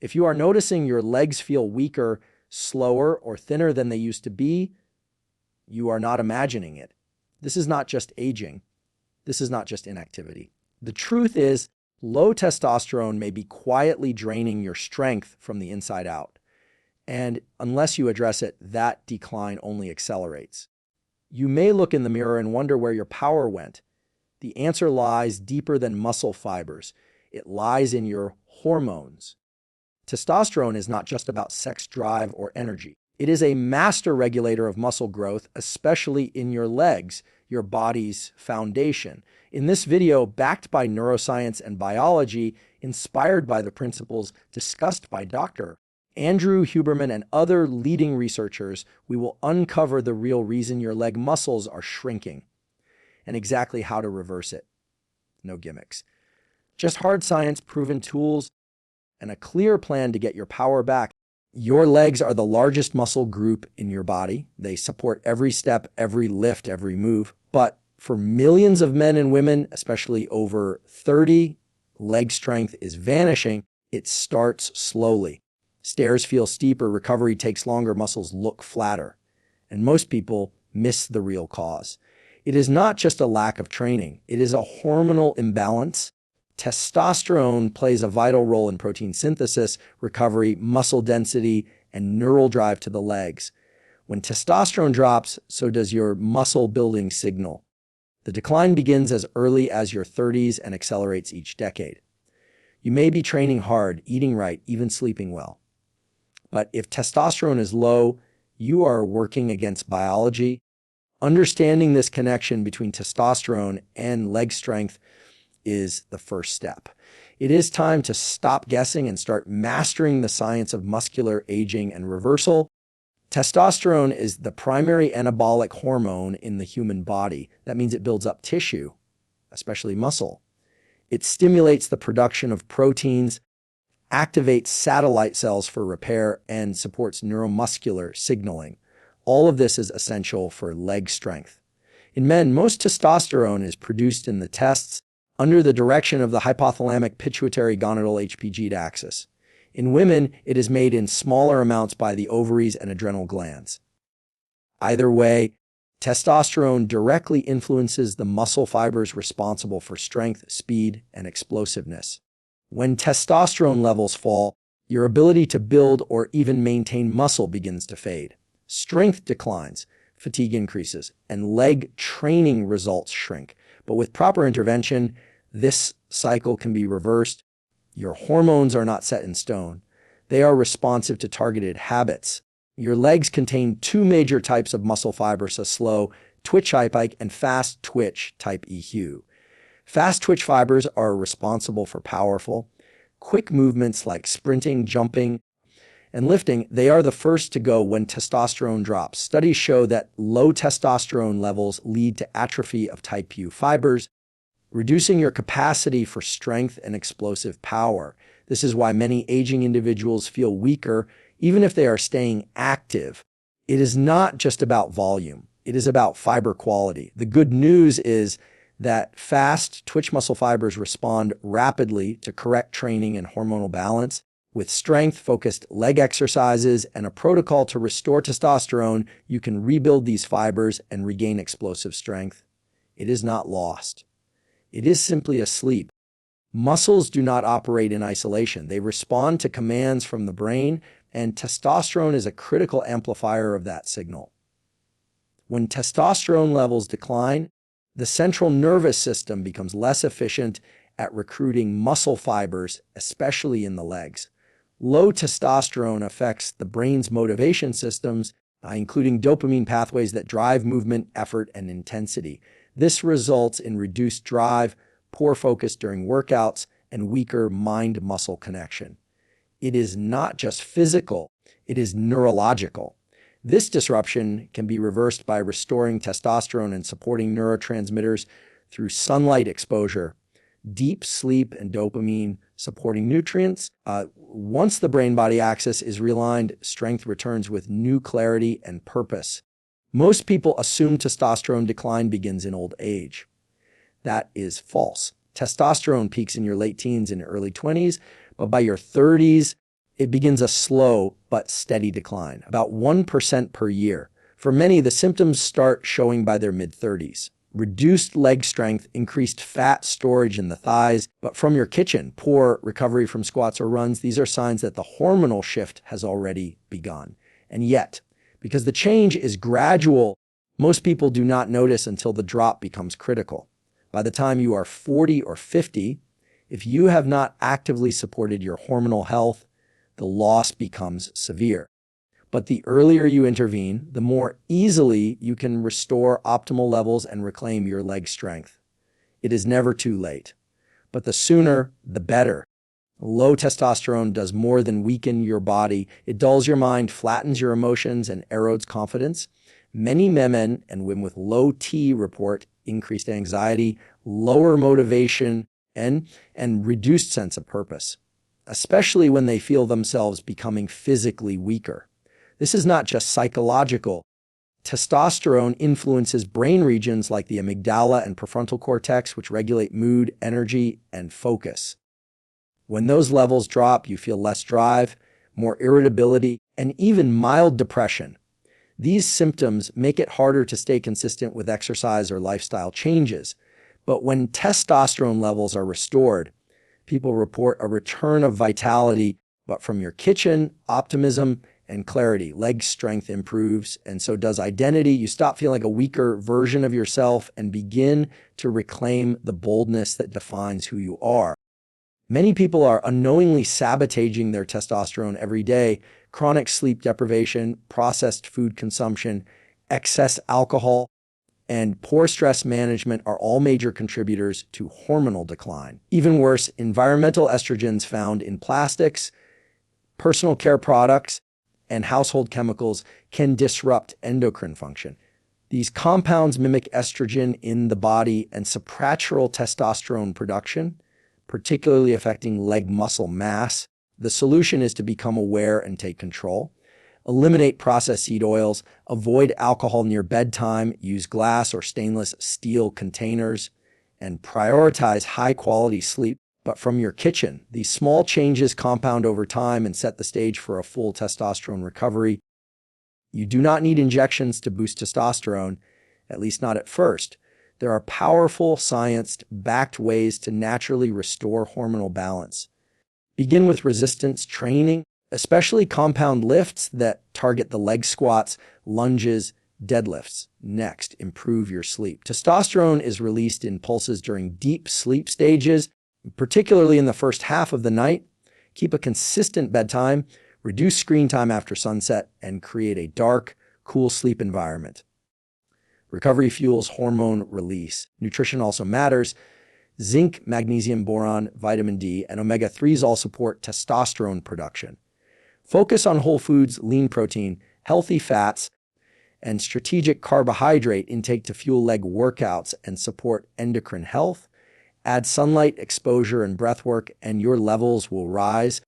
If you are noticing your legs feel weaker, slower, or thinner than they used to be, you are not imagining it. This is not just aging. This is not just inactivity. The truth is, low testosterone may be quietly draining your strength from the inside out. And unless you address it, that decline only accelerates. You may look in the mirror and wonder where your power went. The answer lies deeper than muscle fibers. It lies in your hormones. Testosterone is not just about sex drive or energy. It is a master regulator of muscle growth, especially in your legs, your body's foundation. In this video, backed by neuroscience and biology, inspired by the principles discussed by Dr. Andrew Huberman and other leading researchers, we will uncover the real reason your leg muscles are shrinking and exactly how to reverse it. No gimmicks. Just hard science, proven tools, and a clear plan to get your power back. Your legs are the largest muscle group in your body. They support every step, every lift, every move. But for millions of men and women, especially over 30, leg strength is vanishing. It starts slowly. Stairs feel steeper, recovery takes longer, muscles look flatter. And most people miss the real cause. It is not just a lack of training. It is a hormonal imbalance. Testosterone plays a vital role in protein synthesis, recovery, muscle density, and neural drive to the legs. When testosterone drops, so does your muscle building signal. The decline begins as early as your 30s and accelerates each decade. You may be training hard, eating right, even sleeping well. But if testosterone is low, you are working against biology. Understanding this connection between testosterone and leg strength is the first step. It is time to stop guessing and start mastering the science of muscular aging and reversal. Testosterone is the primary anabolic hormone in the human body. That means it builds up tissue, especially muscle. It stimulates the production of proteins, activates satellite cells for repair, and supports neuromuscular signaling. All of this is essential for leg strength. In men, most testosterone is produced in the testes under the direction of the hypothalamic pituitary gonadal HPG axis. In women, it is made in smaller amounts by the ovaries and adrenal glands. Either way, testosterone directly influences the muscle fibers responsible for strength, speed, and explosiveness. When testosterone levels fall, your ability to build or even maintain muscle begins to fade. Strength declines, fatigue increases, and leg training results shrink. But with proper intervention, this cycle can be reversed. Your hormones are not set in stone. They are responsive to targeted habits. Your legs contain two major types of muscle fibers, a slow twitch type and fast twitch type EQ. Fast twitch fibers are responsible for powerful, quick movements like sprinting, jumping, and lifting. They are the first to go when testosterone drops. Studies show that low testosterone levels lead to atrophy of type U fibers, reducing your capacity for strength and explosive power. This is why many aging individuals feel weaker, even if they are staying active. It is not just about volume. It is about fiber quality. The good news is that fast twitch muscle fibers respond rapidly to correct training and hormonal balance. With strength-focused leg exercises and a protocol to restore testosterone, you can rebuild these fibers and regain explosive strength. It is not lost. It is simply asleep. Muscles do not operate in isolation. They respond to commands from the brain, and testosterone is a critical amplifier of that signal. When testosterone levels decline, the central nervous system becomes less efficient at recruiting muscle fibers, especially in the legs. Low testosterone affects the brain's motivation systems, including dopamine pathways that drive movement, effort, and intensity. This results in reduced drive, poor focus during workouts, and weaker mind-muscle connection. It is not just physical, it is neurological. This disruption can be reversed by restoring testosterone and supporting neurotransmitters through sunlight exposure, deep sleep, and dopamine supporting nutrients. Once the brain-body axis is realigned, strength returns with new clarity and purpose. Most people assume testosterone decline begins in old age. That is false. Testosterone peaks in your late teens and early 20s, but by your 30s, it begins a slow but steady decline, about 1% per year. For many, the symptoms start showing by their mid-30s. Reduced leg strength, increased fat storage in the thighs, but from your kitchen, poor recovery from squats or runs, these are signs that the hormonal shift has already begun. And yet, because the change is gradual, most people do not notice until the drop becomes critical. By the time you are 40 or 50, if you have not actively supported your hormonal health, the loss becomes severe. But the earlier you intervene, the more easily you can restore optimal levels and reclaim your leg strength. It is never too late, but the sooner, the better. Low testosterone does more than weaken your body. It dulls your mind, flattens your emotions, and erodes confidence. Many men and women with low T report increased anxiety, lower motivation, and reduced sense of purpose, especially when they feel themselves becoming physically weaker. This is not just psychological. Testosterone influences brain regions like the amygdala and prefrontal cortex, which regulate mood, energy, and focus. When those levels drop, you feel less drive, more irritability, and even mild depression. These symptoms make it harder to stay consistent with exercise or lifestyle changes. But when testosterone levels are restored, people report a return of vitality, but from your kitchen, optimism, and clarity. Leg strength improves, and so does identity. You stop feeling like a weaker version of yourself and begin to reclaim the boldness that defines who you are. Many people are unknowingly sabotaging their testosterone every day. Chronic sleep deprivation, processed food consumption, excess alcohol, and poor stress management are all major contributors to hormonal decline. Even worse, environmental estrogens found in plastics, personal care products, and household chemicals can disrupt endocrine function. These compounds mimic estrogen in the body and suppratural testosterone production, particularly affecting leg muscle mass. The solution is to become aware and take control. Eliminate processed seed oils, avoid alcohol near bedtime, use glass or stainless steel containers, and prioritize high-quality sleep. But from your kitchen, these small changes compound over time and set the stage for a full testosterone recovery. You do not need injections to boost testosterone, at least not at first. There are powerful, science-backed ways to naturally restore hormonal balance. Begin with resistance training, especially compound lifts that target the leg squats, lunges, deadlifts. Next, improve your sleep. Testosterone is released in pulses during deep sleep stages, particularly in the first half of the night. Keep a consistent bedtime, reduce screen time after sunset, and create a dark, cool sleep environment. Recovery fuels hormone release. Nutrition also matters. Zinc, magnesium, boron, vitamin D, and omega-3s all support testosterone production. Focus on whole foods, lean protein, healthy fats, and strategic carbohydrate intake to fuel leg workouts and support endocrine health. Add sunlight exposure and breath work, and your levels will rise.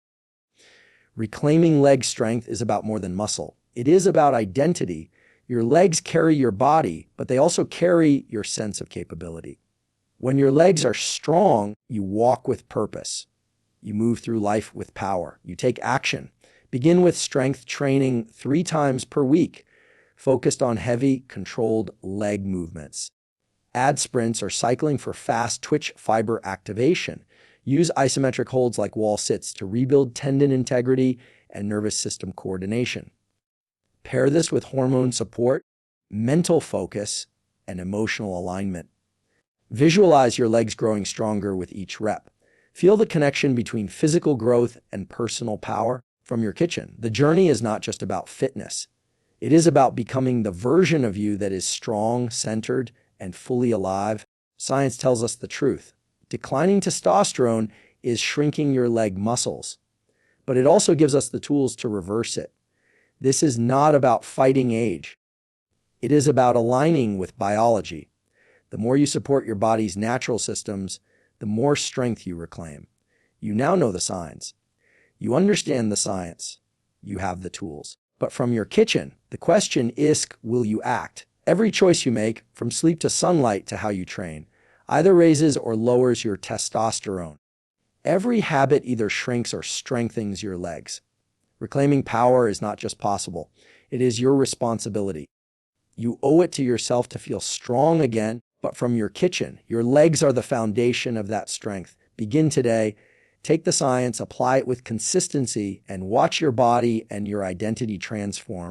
Reclaiming leg strength is about more than muscle. It is about identity. Your legs carry your body, but they also carry your sense of capability. When your legs are strong, you walk with purpose. You move through life with power. You take action. Begin with strength training 3 times per week, focused on heavy, controlled leg movements. Add sprints or cycling for fast twitch fiber activation. Use isometric holds like wall sits to rebuild tendon integrity and nervous system coordination. Pair this with hormone support, mental focus, and emotional alignment. Visualize your legs growing stronger with each rep. Feel the connection between physical growth and personal power from your kitchen. The journey is not just about fitness. It is about becoming the version of you that is strong, centered, and fully alive. Science tells us the truth. Declining testosterone is shrinking your leg muscles, but it also gives us the tools to reverse it. This is not about fighting age. It is about aligning with biology. The more you support your body's natural systems, the more strength you reclaim. You now know the signs. You understand the science. You have the tools. But from your kitchen, the question is, will you act? Every choice you make, from sleep to sunlight to how you train, either raises or lowers your testosterone. Every habit either shrinks or strengthens your legs. Reclaiming power is not just possible, it is your responsibility. You owe it to yourself to feel strong again, but from your kitchen. Your legs are the foundation of that strength. Begin today. Take the science, apply it with consistency, and watch your body and your identity transform.